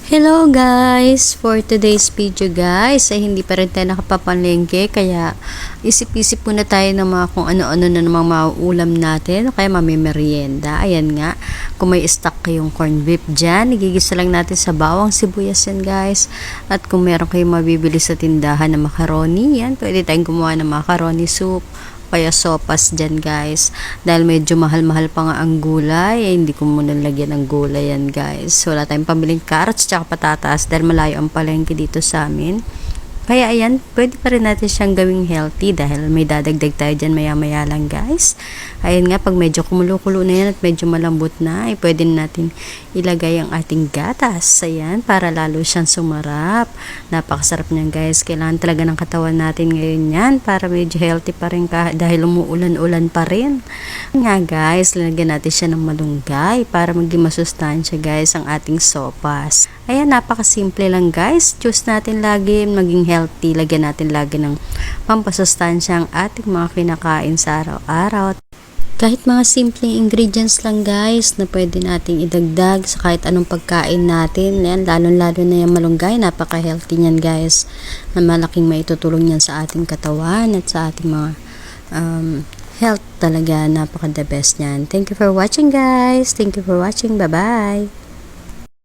Hello guys! For today's video guys, ay hindi pa rin tayo nakapapalengke kaya isip-isip muna tayo ng mga kung ano-ano na namang mauulam natin o kaya mamimerienda. Ayan nga, kung may stock kayong corn beef dyan, igigisa lang natin sa bawang sibuyas yan guys. At kung meron kayong mabibili sa tindahan na macaroni, yan, pwede tayong gumawa ng macaroni soup kaya sopas dyan guys, dahil medyo mahal-mahal pa nga ang gulay, hindi ko muna lagyan ng gulay yan guys. Wala tayong pamiling carrots tsaka patatas dahil malayo ang palengke dito sa amin. Kaya ayan, pwede pa rin natin siyang gawing healthy dahil may dadagdag tayo dyan maya-maya lang guys. Ayan nga, pag medyo kumulo-kulo na yan at medyo malambot na, ay pwede natin ilagay ang ating gatas. Ayan, para lalo siyang sumarap. Napakasarap niyan guys. Kailangan talaga ng katawan natin ngayon yan para medyo healthy pa rin dahil umuulan-ulan pa rin. Nga guys, lalagyan natin siya ng malunggay para maging masustansya guys ang ating sopas. Ayan, napakasimple lang guys. Choose natin lagi maging healthy. Lagyan natin lagi ng pampasustansya ang ating mga kinakain sa araw-araw. Kahit mga simpleng ingredients lang guys na pwede nating idagdag sa kahit anong pagkain natin. Yan, lalo-lalo na yung malunggay. Napaka-healthy niyan guys. Malaking maitutulong yan sa ating katawan at sa ating mga health talaga. Napaka-the best niyan. Thank you for watching guys. Thank you for watching. Bye-bye.